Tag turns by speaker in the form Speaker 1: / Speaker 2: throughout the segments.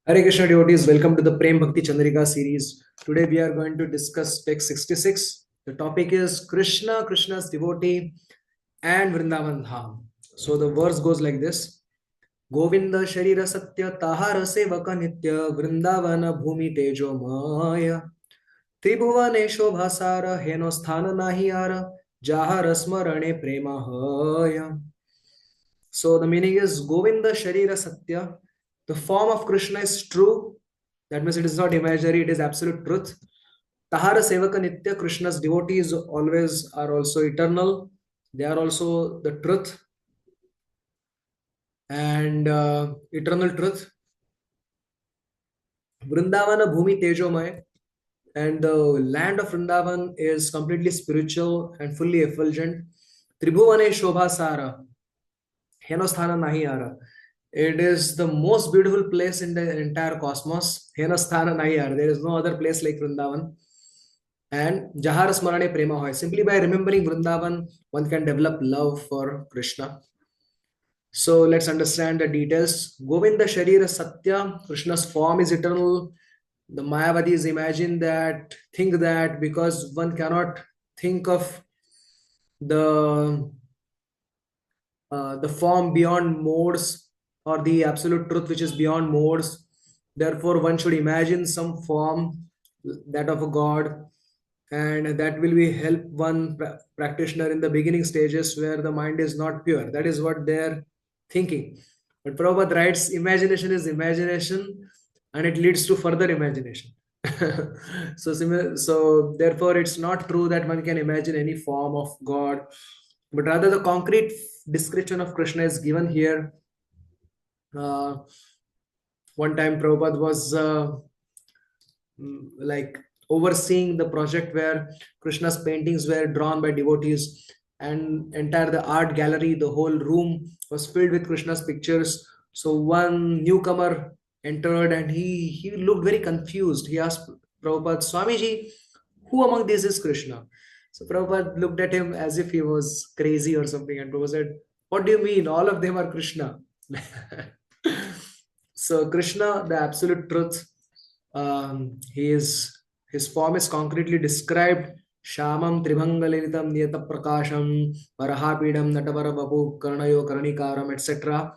Speaker 1: Hare Krishna devotees, welcome to the Prem Bhakti Chandrika series. Today we are going to discuss text 66. The topic is Krishna, Krishna's devotee, and Vrindavan Dham. So the verse goes like this: Govinda Sharira Satya Tahara Sevaka Nitya Vrindavana Bhumi Tejo Maya Tribhuvane Shobhasara Heno Sthana Nahiyara Jahara Smarane Prema Haya. So the meaning is Govinda Sharira Satya. The form of Krishna is true. That means it is not imaginary, it is absolute truth. Tahara Sevaka Nitya, Krishna's devotees always are also eternal. They are also the truth and eternal truth. Vrindavana Bhumi Tejomay, and the land of Vrindavan is completely spiritual and fully effulgent. Tribhuvane Shobhasara, Henosthana Nahiyara. It is the most beautiful place in the entire cosmos. Henosthana Nahiyara. There is no other place like Vrindavan. And Jahara Smarane Prema Hoy. Simply by remembering Vrindavan, one can develop love for Krishna. So let's understand the details. Govinda Sharira Satya, Krishna's form is eternal. The Mayavadis think that because one cannot think of the the form beyond modes or the absolute truth which is beyond modes, therefore one should imagine some form, that of a god, and that will be help one practitioner in the beginning stages where the mind is not pure. That is what they're thinking. But Prabhupada writes, imagination is imagination and it leads to further imagination. So therefore it's not true that one can imagine any form of God, but rather the concrete description of Krishna is given here. One time Prabhupada was like overseeing the project where Krishna's paintings were drawn by devotees, and entire the art gallery, the whole room was filled with Krishna's pictures. So one newcomer entered and he looked very confused. He asked Prabhupada, Swamiji, who among these is Krishna? So Prabhupada looked at him as if he was crazy or something, and Prabhupada said, what do you mean? All of them are Krishna. So Krishna, the absolute truth, his form is concretely described. Shamam Tribhangalinitam Niyata Prakasham Varahapidam Natavara Babu Karnayo Karnikaram, etc.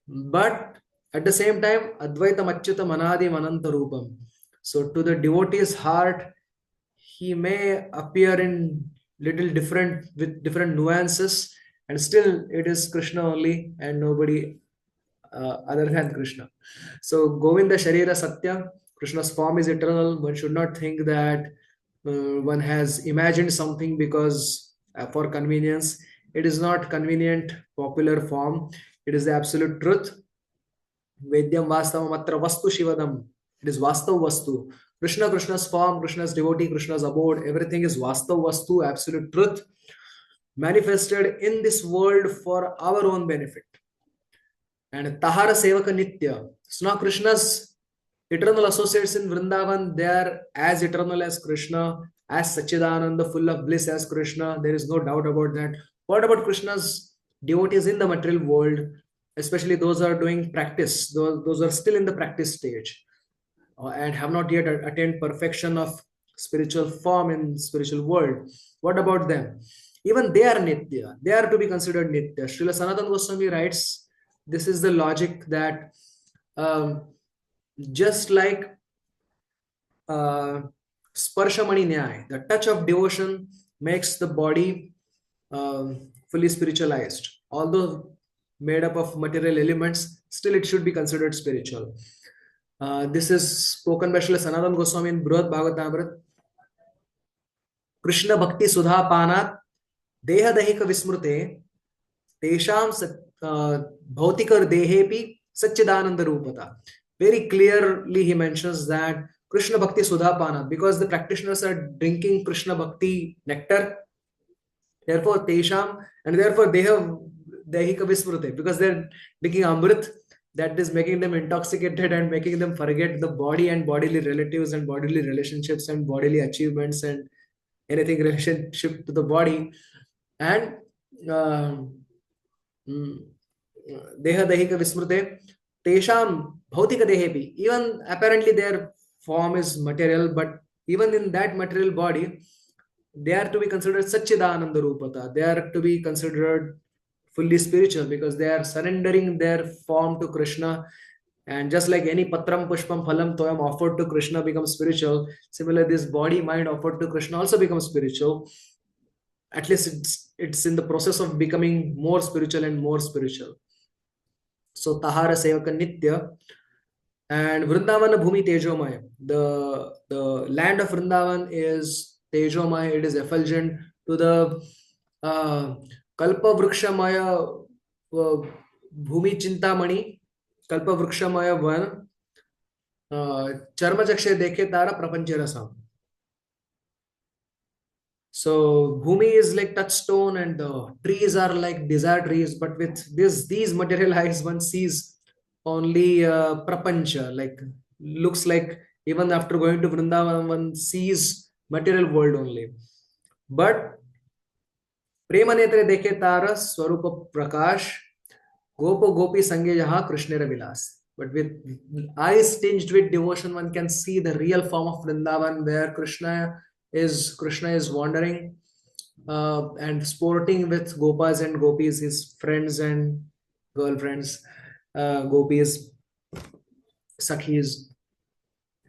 Speaker 1: But at the same time, Advaitam Achyutam Anadi Mananta Rupam. So to the devotee's heart, he may appear in little different with different nuances, and still it is Krishna only and nobody other than Krishna. So Govinda Sharira Satya, Krishna's form is eternal. One should not think that one has imagined something because for convenience. It is not convenient popular form. It is the absolute truth. Vedyam Vastavam Atra Vastu Shivadam. It is Vastav Vastu. Krishna's form, Krishna's devotee, Krishna's abode, everything is Vastav Vastu, absolute truth, manifested in this world for our own benefit. And Tahara Sevaka Nitya. So now Krishna's eternal associates in Vrindavan, they are as eternal as Krishna, as Sachidananda, full of bliss as Krishna. There is no doubt about that. What about Krishna's devotees in the material world, especially those who are doing practice, those are still in the practice stage and have not yet attained perfection of spiritual form in spiritual world? What about them? Even they are Nitya. They are to be considered Nitya. Srila Sanatana Goswami writes, this is the logic that just like Sparshamani Nyaya, the touch of devotion makes the body fully spiritualized. Although made up of material elements, still it should be considered spiritual. This is spoken by Srila Sanatana Goswami in Brihad Bhagavatamrita. Krishna Bhakti Sudha Panat Deha Dahika Vismrute Tesham Bhautikar Dehepi Satchidananda Rupata. Very clearly he mentions that Krishna Bhakti Sudha Pana, because the practitioners are drinking Krishna Bhakti nectar, therefore Tesham, and therefore they have Dehika Vismrute, because they're drinking Amrit, that is making them intoxicated and making them forget the body and bodily relatives and bodily relationships and bodily achievements and anything relationship to the body. And Deha Dehika Vismrute Tesham bhautika dehepi. Even apparently their form is material, but even in that material body, they are to be considered Satchidananda Rupata. They are to be considered fully spiritual because they are surrendering their form to Krishna. And just like any patram pushpam phalam toyam offered to Krishna becomes spiritual, similarly, this body mind offered to Krishna also becomes spiritual. At least it's in the process of becoming more spiritual and more spiritual. So Tahara Sevaka Nitya. And Vrindavana Bhumi Tejomaya. The land of Vrindavan is Tejomaya, it is effulgent to the uh, Kalpa Vrikshamaya Bhumi Chintamani, Kalpa Vrikshamaya Van, Charma Chakshe Dekhe Tara Prapancha Rasam. So Bhumi is like touchstone and the trees are like desert trees, but with these material eyes one sees only prapancha, like looks like even after going to Vrindavan one sees material world only. But Prema Netre Dekhe Tara Swarupa Prakash Gopo Gopi Sange Jaha Krishnera Vilas. But with eyes tinged with devotion, one can see the real form of Vrindavan where Krishna is wandering and sporting with Gopas and Gopis, his friends and girlfriends, Gopis, Sakhis.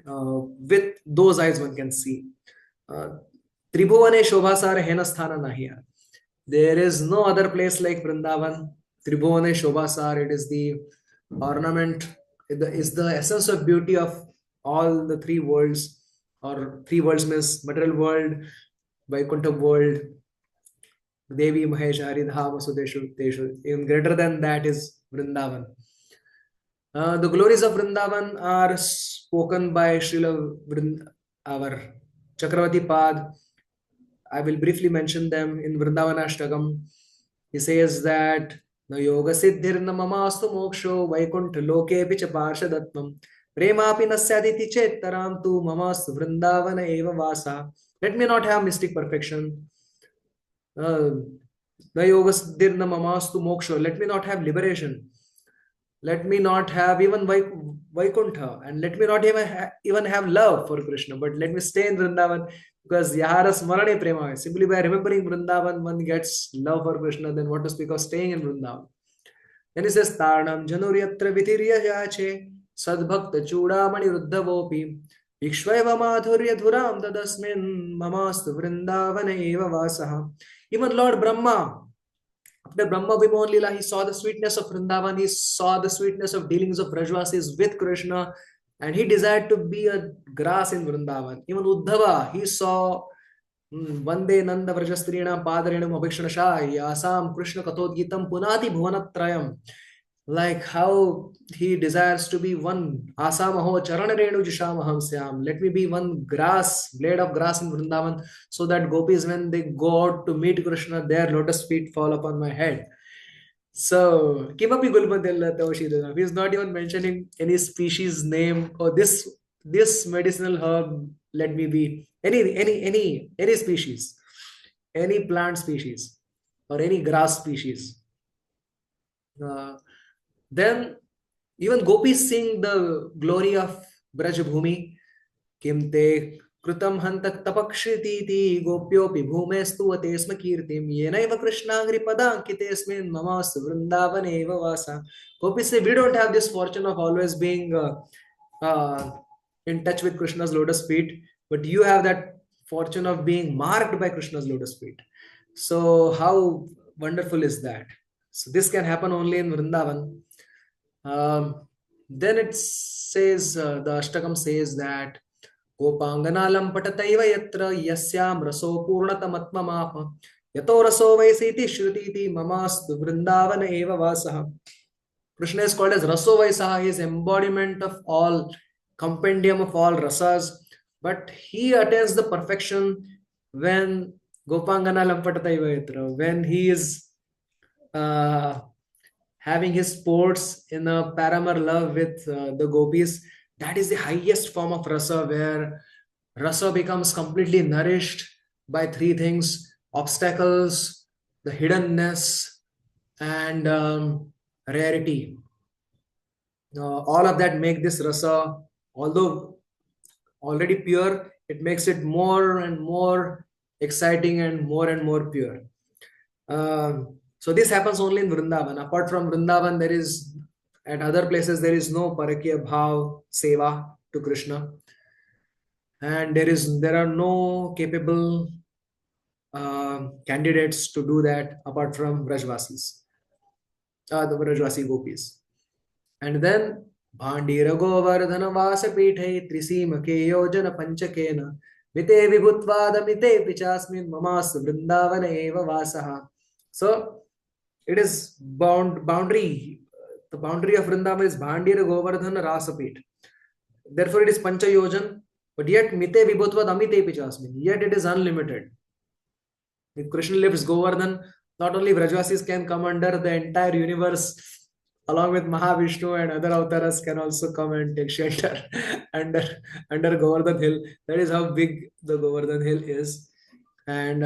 Speaker 1: With those eyes, one can see. Tribhuvane Shobhasara Henasthana Nahiya. There is no other place like Vrindavan. Tribhuvane Shobhasar, it is the ornament, it is the essence of beauty of all the three worlds, or three worlds means material world, Vaikuntha world, Devi Mahesh Haridhama Sudeshu Teshu. Even greater than that is Vrindavan. The glories of Vrindavan are spoken by our Chakravati Pad. I will briefly mention them in Vrindavanashtakam. He says that na yoga siddhirna mamastu moksho vaikuntha loke picha parshadatvam premapi nasyaditi chettaram tu mamastu vrindavana eva vasa. Let me not have mystic perfection. Na yoga siddhirna mamastu moksho. Let me not have liberation. Let me not have even Vaikuntha, and let me not even have love for Krishna, but let me stay in Vrindavan because Yahara Smarane Prema. Simply by remembering Vrindavan, one gets love for Krishna, then what to speak of staying in Vrindavan. Then he says, Tarnam Januryatra Vitirya Yache Sadbhakta Chudamani Ruddhavopi Vikshvaiva Madhurya Dhuram Tadasmin Mamastu Vrindavana Eva Vasaha. Even Lord Brahma, after Brahma Vimon Lila, he saw the sweetness of Vrindavan, he saw the sweetness of dealings of Rajvasis with Krishna, and he desired to be a grass in Vrindavan. Even Uddhava, he saw Vande Nanda Vrajastrina Padarenam Abhikshana Yasam Krishna Katodgitam Punati Bhuvanatrayam. Like how he desires to be one Asamaho Charanarenu Jishamaham Syam. Let me be one blade of grass in Vrindavan, so that gopis, when they go out to meet Krishna, their lotus feet fall upon my head. So, Kimapi Gulmadilla Taushidana. He is not even mentioning any species name or this medicinal herb. Let me be any species, any plant species, or any grass species. Then even gopis sing the glory of Brajabhumi. Kimte Krutam Hantak Tapakshititi Gopyopi Bhumestu Atesma Kirtim Yenaiva Krishnagri Padankitesmin Mamas Vrindavaneva Vasa. Gopis say we don't have this fortune of always being in touch with Krishna's lotus feet, but you have that fortune of being marked by Krishna's lotus feet. So how wonderful is that? So this can happen only in Vrindavan. Then it says, the Ashtakam says that Gopanganalam patataiva yatra yasyam raso purnatamatmamapa yato raso vaisiti shrutiti mamastu vrindavana eva vasaha. Krishna is called as Raso Vaisaha, he is embodiment of all, compendium of all rasas, but he attains the perfection when Gopanganalam patataiva yatra, when he is having his sports in a paramar love with the gopis. That is the highest form of rasa, where rasa becomes completely nourished by three things: obstacles, the hiddenness, and rarity. All of that make this rasa, although already pure, it makes it more and more exciting and more pure. So this happens only in Vrindavan. Apart from Vrindavan, there is at other places there is no parakya bhav seva to Krishna, and there are no capable candidates to do that apart from Vrajvasis, the Vrajvasi gopis. And then Bhandira Govardhana Vasapithai Trisimake Yojana Panchakena Mite Vibhutvada Mite Pichasmin Mamas Vrindavana Eva Vasaha. So it is boundary. The boundary of Vrindavan is Bhandira Govardhana Rasapit. Therefore it is Pancha Yojan, but yet Mite Vibhutvad Amite Pichasmin. Yet it is unlimited. If Krishna lifts Govardhan, not only Vrajvasis can come under, the entire universe, along with Mahavishnu and other avatars, can also come and take shelter under under Govardhan hill. That is how big the Govardhan hill is, and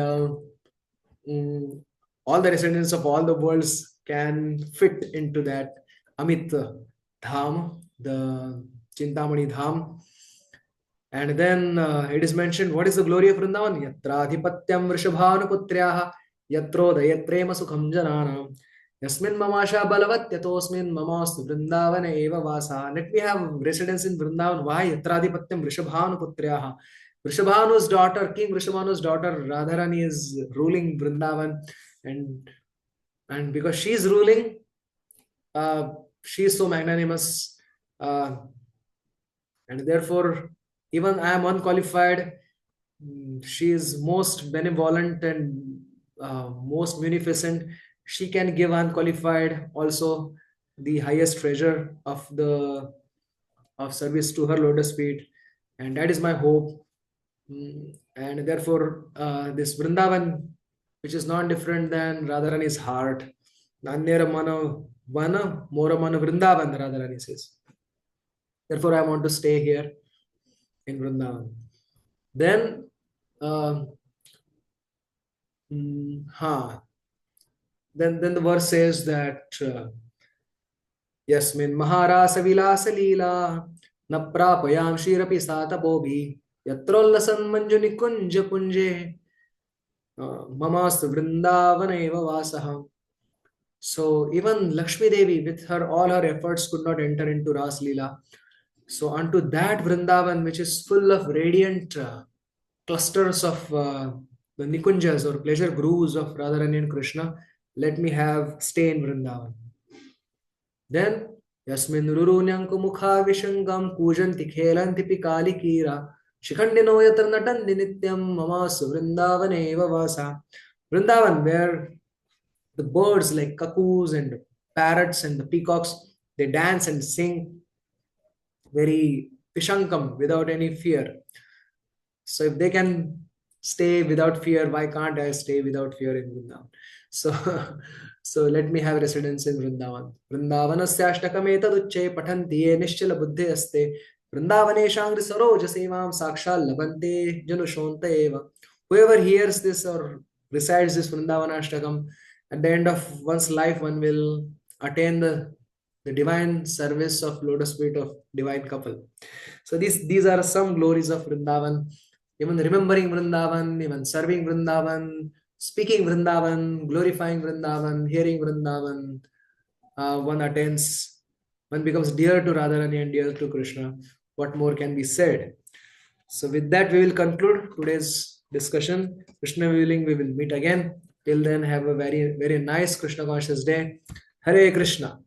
Speaker 1: mm, all the residents of all the worlds can fit into that Amit Dham, the Chintamani Dham. And then it is mentioned, what is the glory of Vrindavan? Yatra adhipatyam vrishabhanuputryaha yatro dayatrema sukham jananam yasmin mamasha balavat yatosmin mamastu Vrindavana eva vasa. Let me have residence in Vrindavan. Why? Yatra adhipatyam vrishabhanuputryaha. Vrishabhanu's daughter, King Vrishabhanu's daughter Radharani is ruling Vrindavan, and because she is ruling, she is so magnanimous, and therefore even I am unqualified. She is most benevolent and most munificent. She can give unqualified also the highest treasure of service to her lotus feet, and that is my hope. And therefore, this Vrindavan, which is not different than Radharani's heart, Nanyara Mana Vana Mora Mana Vrindavan, Radharani says. Therefore, I want to stay here in Vrindavan. Then, then the verse says that Yasmin Maharasa Vilasa Leela Na Prapayam Shirapi Satapobi Yatrollasan Manjuni Kunja Punje Mamastu Vrindavana Eva Vasaha. So even Lakshmi Devi, with her all her efforts, could not enter into Ras Leela. So unto that Vrindavan, which is full of radiant clusters of the Nikunjas or pleasure grooves of Radharani and Krishna, let me have stay in Vrindavan. Then Yasmin Rurunyanku Mukha Vishangam Pujanti Khelanti Pikali Kira Shikhandino Yatra Natandi Nityam Mamasu Vrindavane Eva Vasa. Vrindavan, where the birds like cuckoos and parrots and the peacocks, they dance and sing very pishankam, without any fear. So if they can stay without fear, why can't I stay without fear in Vrindavan? So, so let me have residence in Vrindavan. Vrindavanasya ashtakam pathanti ye nischala buddhi aste Vrindavane shangri saroja sevam sakshal labante janushonta eva. Whoever hears this or recites this Vrindavana ashtakam, at the end of one's life, one will attain the divine service of lotus feet of divine couple. So these are some glories of Vrindavan. Even remembering Vrindavan, even serving Vrindavan, speaking Vrindavan, glorifying Vrindavan, hearing Vrindavan, one becomes dear to Radharani and dear to Krishna. What more can be said? So with that, we will conclude today's discussion. Krishna willing, we will meet again. Till then, have a very, very nice Krishna conscious day. Hare Krishna.